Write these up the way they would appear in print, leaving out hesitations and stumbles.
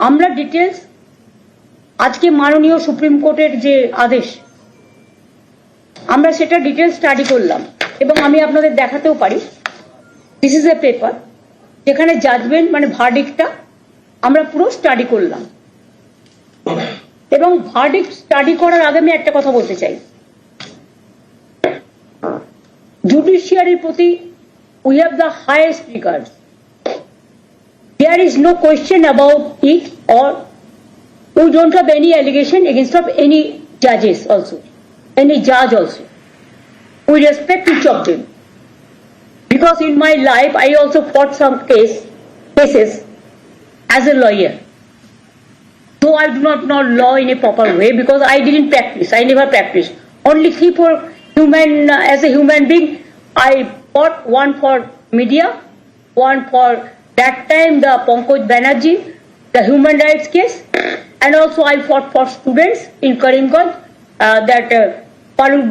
আমরা ডিটেলস আজকে মাননীয় সুপ্রিম কোর্টের যে আদেশ আমরা সেটা ডিটেলস স্টাডি করলাম এবং আমি আপনাদের দেখাতেও পারি। দিস ইজ এ পেপার যেখানে জাজমেন্ট মানে ভার্ডিক্টটা আমরা পুরো স্টাডি করলাম এবং ভার্ডিক্ট স্টাডি করার আগে আমি একটা কথা বলতে চাই, জুডিশিয়ারির প্রতি we have the highest regards. There is no question about it, or we don't have any allegation against of any judges also, any judge also. We respect each of them. Because in my life I also fought some cases as a lawyer. Though I do not know law in a proper way because I didn't practice, I never practiced. Only as a human being, I fought one for media, one for that time the Pankaj Banerjee, the human rights case, and also I fought for students in Karimganj, that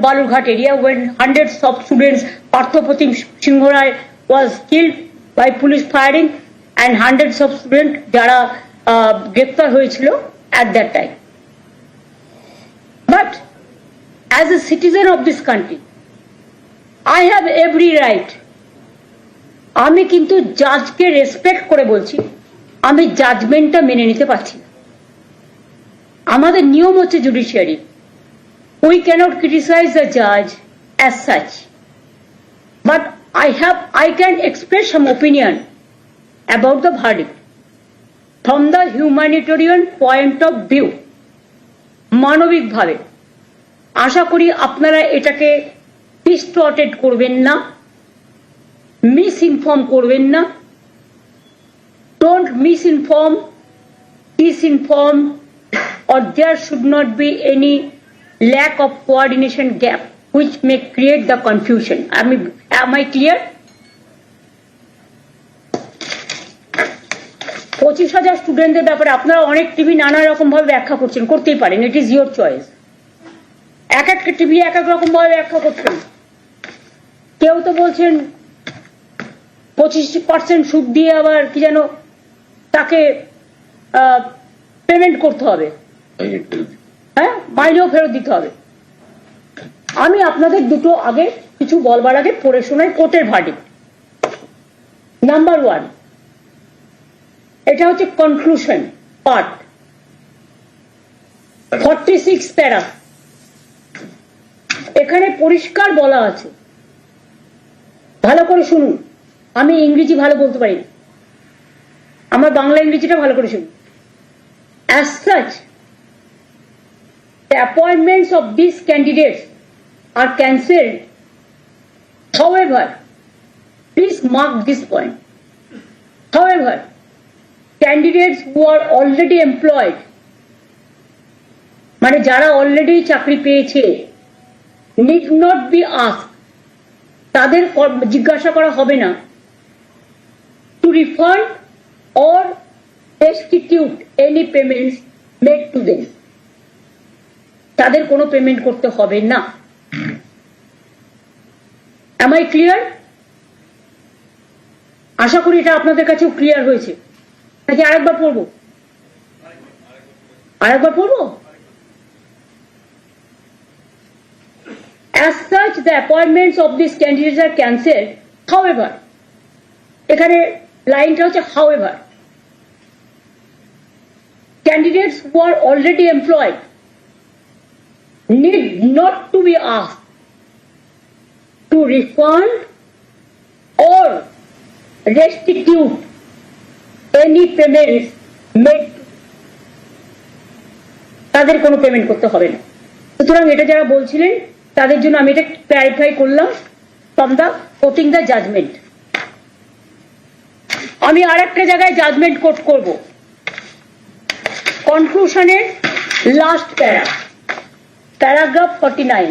Balurghat area when hundreds of students, Parthopratim Singhorai was killed by police firing and hundreds of students jara greftar hoyechilo at that time. But as a citizen of this country, I have every right. আমি কিন্তু জাজকে respect করে বলছি, আমি জাজমেন্টটা মেনে নিতে পারছি না। আমাদের নিয়ম হচ্ছে judiciary, we cannot criticize the judge as such, but I can express some opinion about the verdict from the humanitarian point of view, মানবিক ভাবে। আশা করি আপনারা এটাকে ডিস্টর্টেড করবেন না, মিসইনফর্ম করবেন না। Don't misinform, disinform, or there should not be any lack of coordination gap which may create the confusion. Am I clear? 25,000 স্টুডেন্টদের ব্যাপারে আপনারা অনেক টিভি নানা রকম ভাবে ব্যাখ্যা করছেন, করতেই পারেন, ইট ইজ ইয়োর চয়েস। এক একটা টিভি এক এক রকম ভাবে ব্যাখ্যা করছেন। কেউ তো বলছেন 25% সুদ দিয়ে আবার কি যেন তাকে পেমেন্ট করতে হবে, হ্যাঁ, মাইনেও ফেরত দিতে হবে। আমি আপনাদের দুটো আগে কিছু বলবার আগে পড়ে শোনাই কোর্টের ভার্ডিক্ট। নাম্বার 1, এটা হচ্ছে কনক্লুশন পার্ট, 46 প্যারা। এখানে পরিষ্কার বলা আছে, ভালো করে শুনুন, আমি ইংরেজি ভালো বলতে পারি না, আমার বাংলা ইংরেজিটা ভালো করে শুনুন। As such, the appointments of these candidates are cancelled. However, please mark this point. However, candidates who are already employed, মানে যারা অলরেডি চাকরি পেয়েছে, need not be asked, তাদের জিজ্ঞাসা করা হবে না to refund or restitute any payments made to them. তাদের কোনো পেমেন্ট করতে হবে না। Am I clear? আশা করি এটা আপনাদের কাছেও ক্লিয়ার হয়েছে, নাকি আরেকবার পড়বো? আরেকবার পড়বো? As such, the appointments of these candidates are cancelled. However, এখানে লাইনটা হচ্ছে however, candidates who are already employed need not to be asked to refund or restitute any payments made. তাদের কোনো পেমেন্ট করতে হবে না। সুতরাং এটা যারা বলছিলেন তাদের জন্য আমি এটা ক্লারিফাই করলাম from the quoting the judgement. আমি আর একটা জায়গায় জাজমেন্ট কোট করব, কনক্লুশনের লাস্ট প্যারাগ্রাফ 49।